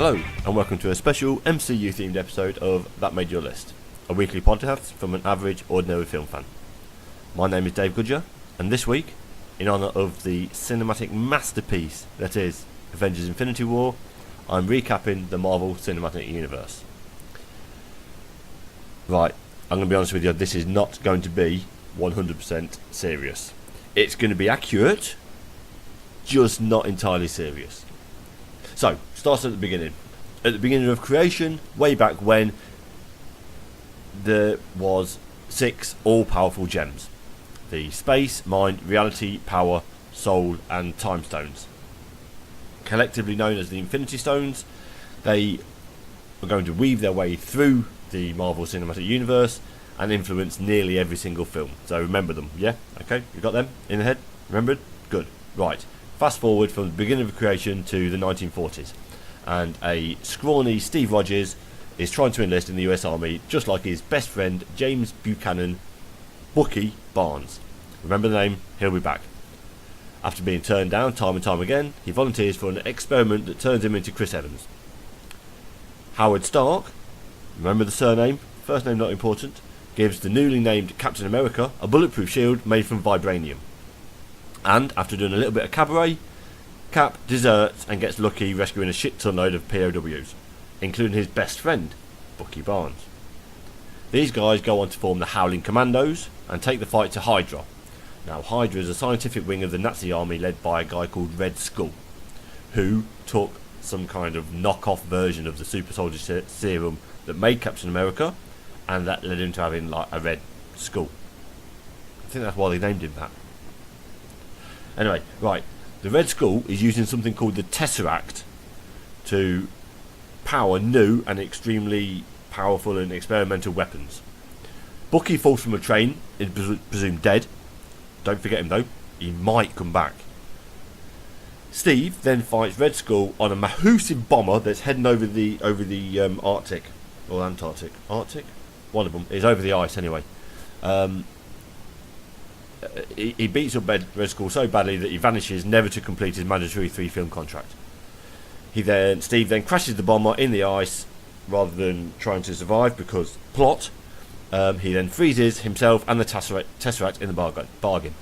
Hello, and welcome to a special MCU themed episode of That Made Your List, a weekly podcast from an average, ordinary film fan. My name is Dave Goodger, and this week, in honour of the cinematic masterpiece that is Avengers Infinity War, I'm recapping the Marvel Cinematic Universe. Right, I'm going to be honest with you, this is not going to be 100% serious. It's going to be accurate, just not entirely serious. So, starts at the beginning. At the beginning of creation, way back when there was 6 all-powerful gems. The space, mind, reality, power, soul and time stones. Collectively known as the Infinity Stones, they are going to weave their way through the Marvel Cinematic Universe and influence nearly every single film. So remember them, yeah? Okay, you got them in the head? Remembered? Good. Right. Fast forward from the beginning of creation to the 1940s, and a scrawny Steve Rogers is trying to enlist in the US Army, just like his best friend James Buchanan, Bucky Barnes. Remember the name? He'll be back. After being turned down time and time again, he volunteers for an experiment that turns him into Chris Evans. Howard Stark, remember the surname, first name not important, gives the newly named Captain America a bulletproof shield made from vibranium. And, after doing a little bit of cabaret, Cap deserts and gets lucky rescuing a shit ton load of POWs, including his best friend, Bucky Barnes. These guys go on to form the Howling Commandos and take the fight to Hydra. Now, Hydra is a scientific wing of the Nazi army led by a guy called Red Skull, who took some kind of knockoff version of the super soldier serum that made Captain America, and that led him to having like a red skull. I think that's why they named him that. Anyway, right, the Red Skull is using something called the Tesseract to power new and extremely powerful and experimental weapons. Bucky falls from a train, is presumed dead. Don't forget him though, he might come back. Steve then fights Red Skull on a massive bomber that's heading over the Arctic or Antarctic. Arctic? One of them is over the ice anyway. He beats up Red Skull so badly that he vanishes, never to complete his mandatory 3-film contract. Steve then crashes the bomber in the ice rather than trying to survive because plot. He then freezes himself and the Tesseract in the bargain.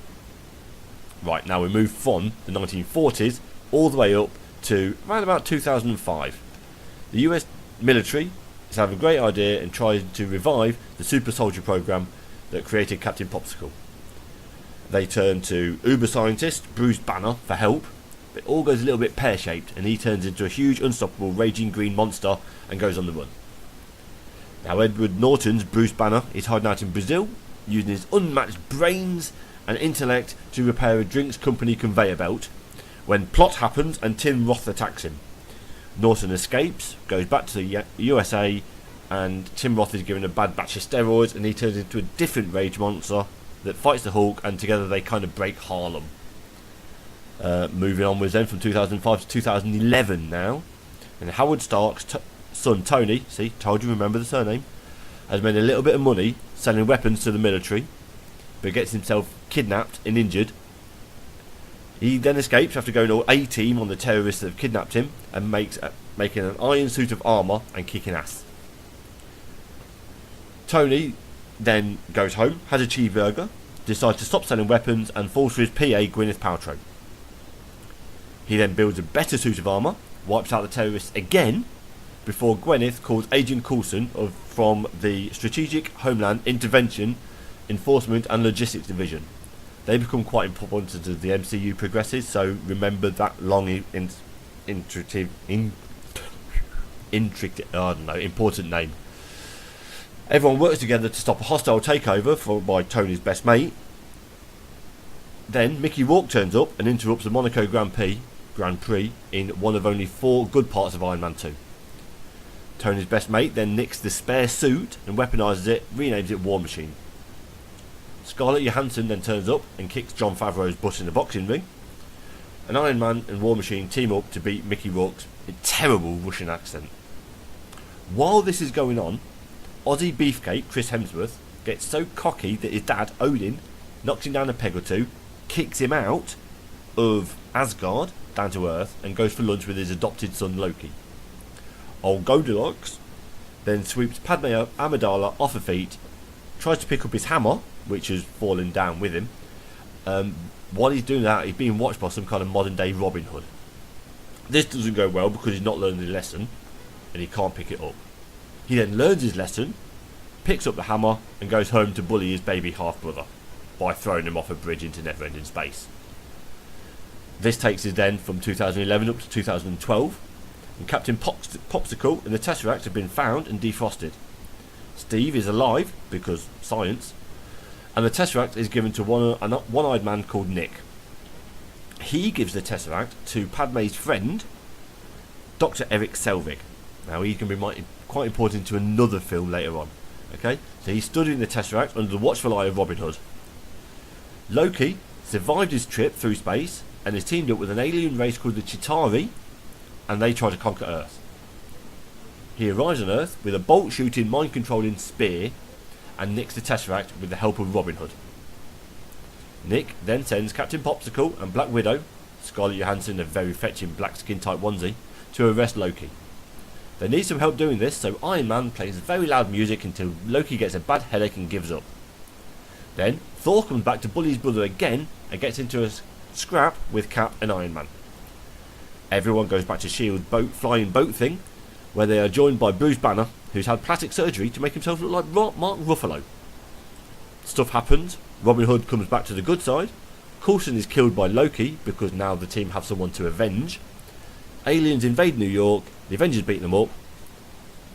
Right, now we move from the 1940s all the way up to around about 2005. The US military is having a great idea and trying to revive the super soldier program that created Captain Popsicle. They turn to uber scientist Bruce Banner for help, but it all goes a little bit pear-shaped and he turns into a huge unstoppable raging green monster and goes on the run. Now Edward Norton's Bruce Banner is hiding out in Brazil, using his unmatched brains and intellect to repair a drinks company conveyor belt, when plot happens and Tim Roth attacks him. Norton escapes, goes back to the USA, and Tim Roth is given a bad batch of steroids and he turns into a different rage monster that fights the Hulk, and together they kind of break Harlem. Moving onwards then from 2005 to 2011 now, and Howard Stark's son Tony, see, told you, remember the surname, has made a little bit of money selling weapons to the military, but gets himself kidnapped and injured. He then escapes after going all A-team on the terrorists that have kidnapped him and making an iron suit of armour and kicking ass. Tony then goes home, has a cheeseburger, decides to stop selling weapons and falls for his PA Gwyneth Paltrow. He then builds a better suit of armour, wipes out the terrorists again, before Gwyneth calls Agent Coulson from the Strategic Homeland Intervention, Enforcement and Logistics Division. They become quite important as the MCU progresses, so remember that long important name. Everyone works together to stop a hostile takeover by Tony's best mate. Then Mickey Rourke turns up and interrupts the Monaco Grand Prix in one of only 4 good parts of Iron Man 2. Tony's best mate then nicks the spare suit and weaponises it, renames it War Machine. Scarlett Johansson then turns up and kicks Jon Favreau's butt in the boxing ring. And Iron Man and War Machine team up to beat Mickey Rourke's terrible Russian accent. While this is going on, Aussie Beefcake Chris Hemsworth gets so cocky that his dad, Odin, knocks him down a peg or two, kicks him out of Asgard, down to Earth, and goes for lunch with his adopted son Loki. old Goldilocks then sweeps Padme Amidala off her feet, tries to pick up his hammer, which has fallen down with him. While he's doing that, he's being watched by some kind of modern day Robin Hood. This doesn't go well because he's not learned his lesson and he can't pick it up. He then learns his lesson, picks up the hammer and goes home to bully his baby half-brother by throwing him off a bridge into never-ending space. This takes us then from 2011 up to 2012, and Captain Popsicle and the Tesseract have been found and defrosted. Steve is alive, because science, and the Tesseract is given to a one-eyed man called Nick. He gives the Tesseract to Padme's friend, Dr. Eric Selvig. Now he's going to be quite important to another film later on. Okay, so he's studying the Tesseract under the watchful eye of Robin Hood. Loki survived his trip through space and is teamed up with an alien race called the Chitauri, and they try to conquer Earth. He arrives on Earth with a bolt-shooting, mind-controlling spear and nicks the Tesseract with the help of Robin Hood. Nick then sends Captain Popsicle and Black Widow, Scarlett Johansson in a very fetching black skin-tight onesie, to arrest Loki. They need some help doing this, so Iron Man plays very loud music until Loki gets a bad headache and gives up. Then Thor comes back to bully his brother again and gets into a scrap with Cap and Iron Man. Everyone goes back to S.H.I.E.L.D.'s flying boat thing, where they are joined by Bruce Banner, who's had plastic surgery to make himself look like Mark Ruffalo. Stuff happens, Robin Hood comes back to the good side, Coulson is killed by Loki because now the team have someone to avenge, aliens invade New York, the Avengers beat them up,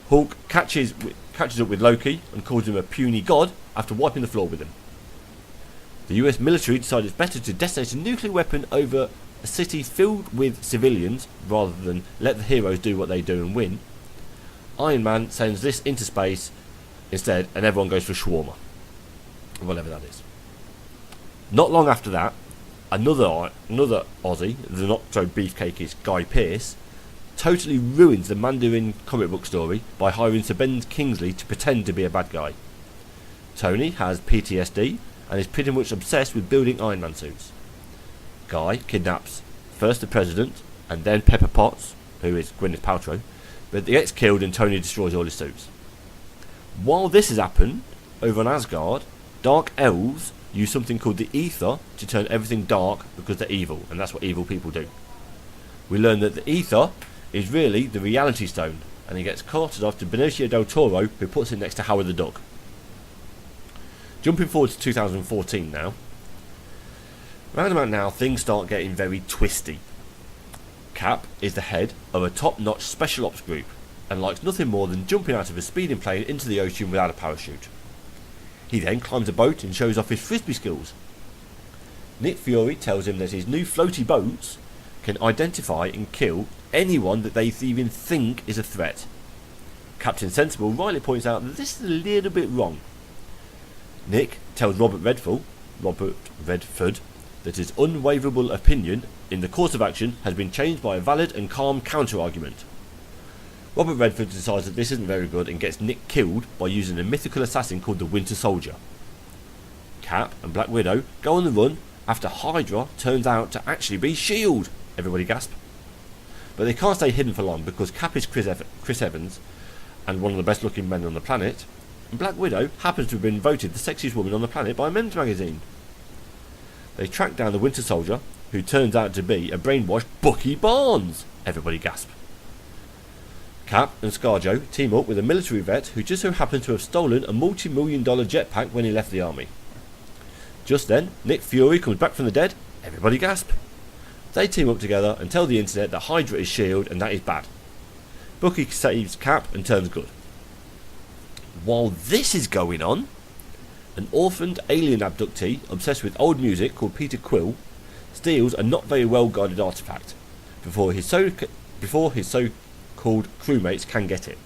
Hulk catches up with Loki and calls him a puny god after wiping the floor with him. The US military decided it's better to detonate a nuclear weapon over a city filled with civilians rather than let the heroes do what they do and win. Iron Man sends this into space instead and everyone goes for shawarma, whatever that is. Not long after that, another Aussie, the not so beefcakeish Guy Pearce, totally ruins the Mandarin comic book story by hiring Sir Ben Kingsley to pretend to be a bad guy. Tony has PTSD and is pretty much obsessed with building Iron Man suits. Guy kidnaps first the President and then Pepper Potts, who is Gwyneth Paltrow, but he gets killed and Tony destroys all his suits. While this has happened, over on Asgard, dark elves use something called the Ether to turn everything dark because they're evil, and that's what evil people do. We learn that the Ether is really the Reality Stone, and he gets carted off to Benicio del Toro, who puts it next to Howard the Duck. Jumping forward to 2014 now. Round about now, things start getting very twisty. Cap is the head of a top-notch special ops group, and likes nothing more than jumping out of a speeding plane into the ocean without a parachute. He then climbs a boat and shows off his frisbee skills. Nick Fury tells him that his new floaty boats can identify and kill anyone that they even think is a threat. Captain Sensible rightly points out that this is a little bit wrong. Nick tells Robert Redford that his unwaverable opinion in the course of action has been changed by a valid and calm counter-argument. Robert Redford decides that this isn't very good and gets Nick killed by using a mythical assassin called the Winter Soldier. Cap and Black Widow go on the run after Hydra turns out to actually be S.H.I.E.L.D. Everybody gasp. But they can't stay hidden for long because Cap is Chris Evans and one of the best looking men on the planet, and Black Widow happens to have been voted the sexiest woman on the planet by a men's magazine. They track down the Winter Soldier, who turns out to be a brainwashed Bucky Barnes. Everybody gasp. Cap and ScarJo team up with a military vet who just so happened to have stolen a multi-million-dollar jetpack when he left the army. Just then, Nick Fury comes back from the dead. Everybody gasp. They team up together and tell the internet that Hydra is S.H.I.E.L.D. and that is bad. Bucky saves Cap and turns good. While this is going on, an orphaned alien abductee obsessed with old music called Peter Quill steals a not very well guarded artifact before his so-called crewmates can get it.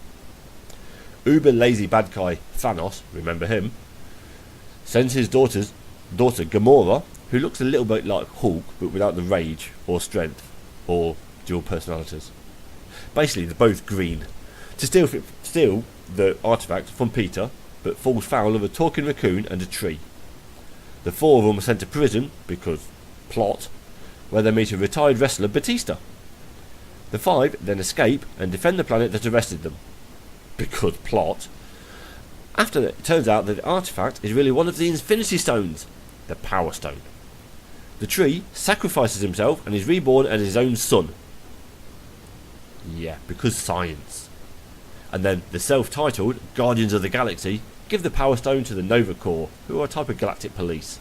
Uber lazy bad guy Thanos, remember him, sends his daughter Gamora, who looks a little bit like Hulk but without the rage or strength or dual personalities. Basically, they're both green, to steal the artifact from Peter, but falls foul of a talking raccoon and a tree. The four of them are sent to prison because plot, where they meet a retired wrestler, Batista. The 5 then escape and defend the planet that arrested them. Because plot. After that, it turns out that the artifact is really one of the Infinity Stones, the Power Stone. The tree sacrifices himself and is reborn as his own son. Yeah, because science. And then the self-titled Guardians of the Galaxy give the Power Stone to the Nova Corps, who are a type of galactic police.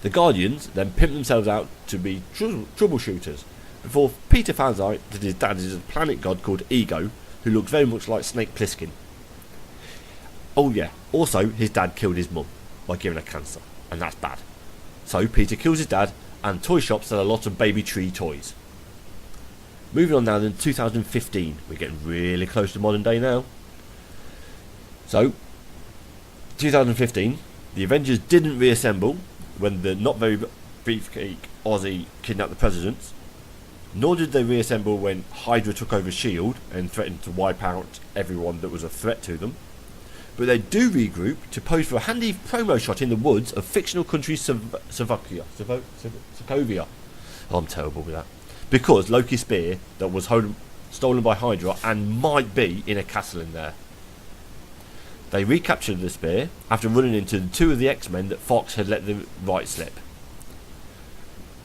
The Guardians then pimp themselves out to be troubleshooters, before Peter finds out that his dad is a planet god called Ego, who looks very much like Snake Plissken. Oh yeah, also his dad killed his mum by giving her cancer, and that's bad. So Peter kills his dad, and toy shops sell a lot of baby tree toys. Moving on now then, 2015. We're getting really close to modern day now. So, 2015, the Avengers didn't reassemble when the not very beefcake Aussie kidnapped the presidents, nor did they reassemble when Hydra took over S.H.I.E.L.D. and threatened to wipe out everyone that was a threat to them. But they do regroup to pose for a handy promo shot in the woods of fictional country Sokovia. Oh, I'm terrible with that. Because Loki's spear that was stolen by Hydra and might be in a castle in there. They recaptured the spear after running into the 2 of the X-Men that Fox had let the right slip.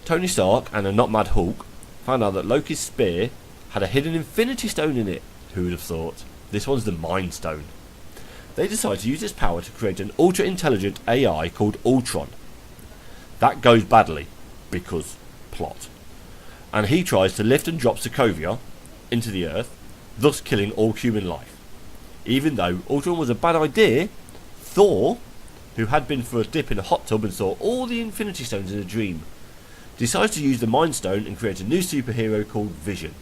Tony Stark and a not mad Hulk found out that Loki's spear had a hidden Infinity Stone in it. Who would have thought? This one's the Mind Stone. They decide to use this power to create an ultra-intelligent AI called Ultron. That goes badly, because plot. And he tries to lift and drop Sokovia into the Earth, thus killing all human life. Even though Ultron was a bad idea, Thor, who had been for a dip in a hot tub and saw all the Infinity Stones in a dream, decides to use the Mind Stone and create a new superhero called Vision.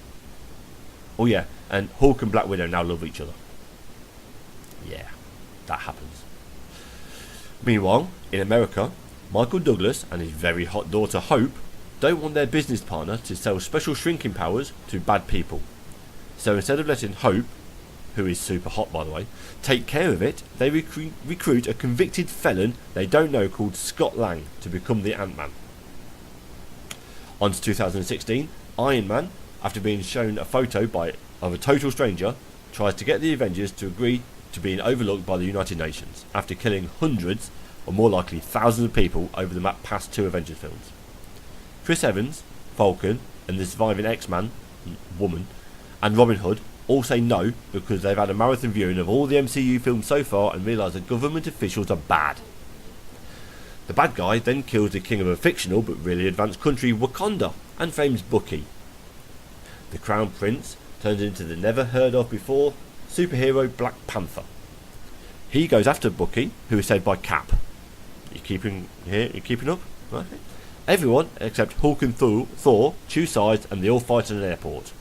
Oh yeah, and Hulk and Black Widow now love each other. Yeah, that happens. Meanwhile, in America, Michael Douglas and his very hot daughter Hope don't want their business partner to sell special shrinking powers to bad people. So instead of letting Hope, who is super hot by the way, take care of it, they recruit a convicted felon they don't know called Scott Lang to become the Ant-Man. On to 2016, Iron Man, after being shown a photo of a total stranger, tries to get the Avengers to agree to being overlooked by the United Nations after killing hundreds, or more likely thousands of people over the past 2 Avengers films. Chris Evans, Falcon, and the surviving X-Man, woman, and Robin Hood all say no because they've had a marathon viewing of all the MCU films so far and realise that government officials are bad. The bad guy then kills the king of a fictional but really advanced country, Wakanda, and frames Bucky. The Crown Prince turns into the never heard of before superhero Black Panther. He goes after Bucky, who is saved by Cap. You keeping here? You keeping up? Right. Everyone except Hulk and Thor choose sides and they all fight in an airport.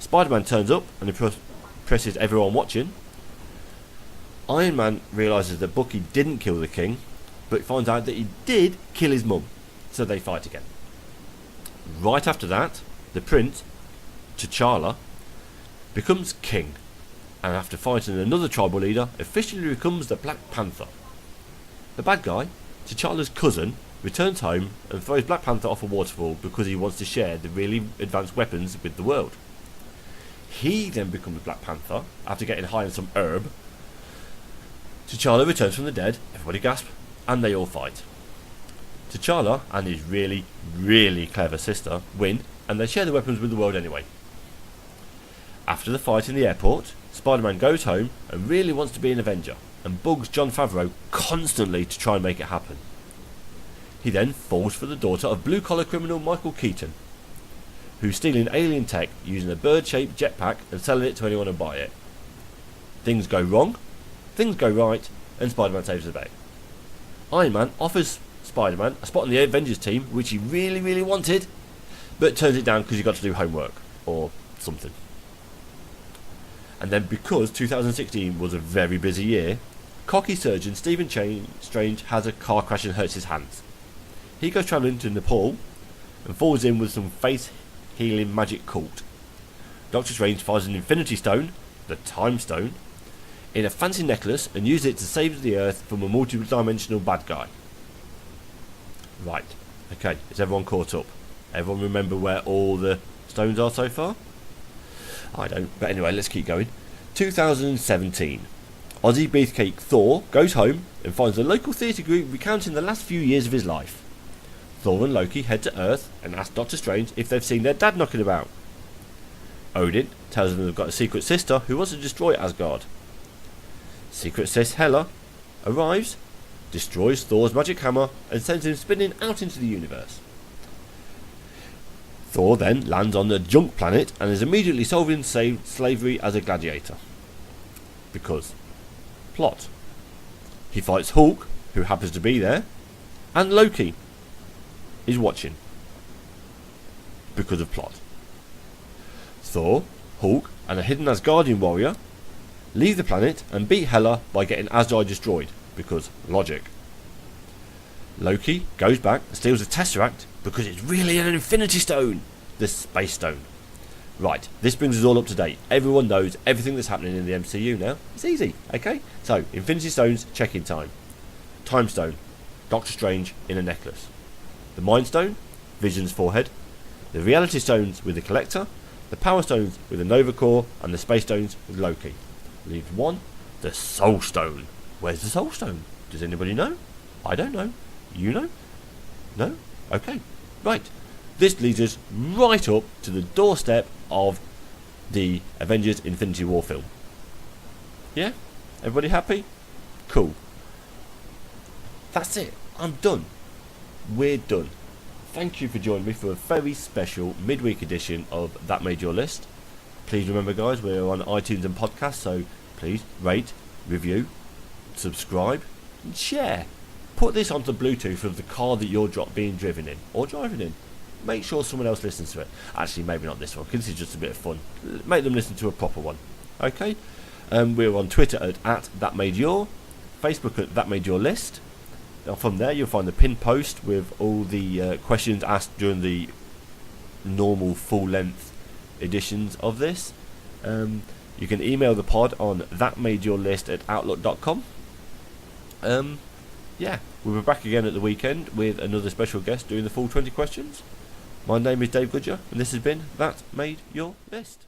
Spider-Man turns up and impresses everyone watching. Iron Man realises that Bucky didn't kill the king, but finds out that he did kill his mum, so they fight again. Right after that, the prince, T'Challa, becomes king, and after fighting another tribal leader, officially becomes the Black Panther. The bad guy, T'Challa's cousin, returns home and throws Black Panther off a waterfall because he wants to share the really advanced weapons with the world. He then becomes Black Panther after getting high on some herb. T'Challa returns from the dead, everybody gasp, and they all fight. T'Challa and his really, really clever sister win, and they share the weapons with the world anyway. After the fight in the airport, Spider-Man goes home and really wants to be an Avenger, and bugs Jon Favreau constantly to try and make it happen. He then falls for the daughter of blue-collar criminal Michael Keaton, who's stealing alien tech using a bird-shaped jetpack and selling it to anyone who buy it. Things go wrong, things go right, and Spider-Man saves the day. Iron Man offers Spider-Man a spot on the Avengers team, which he really, really wanted, but turns it down because he got to do homework, or something. And then because 2016 was a very busy year, cocky surgeon Stephen Strange has a car crash and hurts his hands. He goes travelling to Nepal and falls in with some face-healing magic cult. Doctor Strange finds an Infinity Stone, the Time Stone, in a fancy necklace and uses it to save the Earth from a multi-dimensional bad guy. Right, okay, is everyone caught up? Everyone remember where all the stones are so far? I don't. But anyway, let's keep going. 2017. Aussie Beefcake Thor goes home and finds a local theatre group recounting the last few years of his life. Thor and Loki head to Earth and ask Doctor Strange if they've seen their dad knocking about. Odin tells them they've got a secret sister who wants to destroy Asgard. Secret Sis Hela arrives, destroys Thor's magic hammer and sends him spinning out into the universe. Thor then lands on the junk planet and is immediately sold into slavery as a gladiator. Because plot. He fights Hulk, who happens to be there, and Loki is watching. Because of plot. Thor, Hulk, and a hidden Asgardian warrior leave the planet and beat Hela by getting Asgard destroyed, because logic. Loki goes back and steals the Tesseract because it's really an Infinity Stone, the Space Stone. Right, this brings us all up to date. Everyone knows everything that's happening in the MCU now. It's easy, okay? So, Infinity Stones, check-in time. Time Stone, Doctor Strange in a necklace. The Mind Stone, Vision's forehead. The Reality Stones with the Collector. The Power Stones with the Nova Core. And the Space Stones with Loki. Leaves one, the Soul Stone. Where's the Soul Stone? Does anybody know? I don't know. You know? No? Okay. Right. This leads us right up to the doorstep of the Avengers Infinity War film. Yeah? Everybody happy? Cool. That's it. I'm done. We're done. Thank you for joining me for a very special midweek edition of That Made Your List. Please remember, guys, we're on iTunes and podcasts, so please rate, review, subscribe, and share. Put this onto Bluetooth of the car that you're being driven in or driving in. Make sure someone else listens to it. Actually, maybe not this one, because this is just a bit of fun. Make them listen to a proper one. Okay? We're on Twitter at ThatMadeYour, Facebook at ThatMadeYourList. Now from there, you'll find the pinned post with all the questions asked during the normal full-length editions of this. You can email the pod on thatmadeyourlist@outlook.com. Yeah, we'll be back again at the weekend with another special guest doing the full 20 questions. My name is Dave Goodger, and this has been That Made Your List.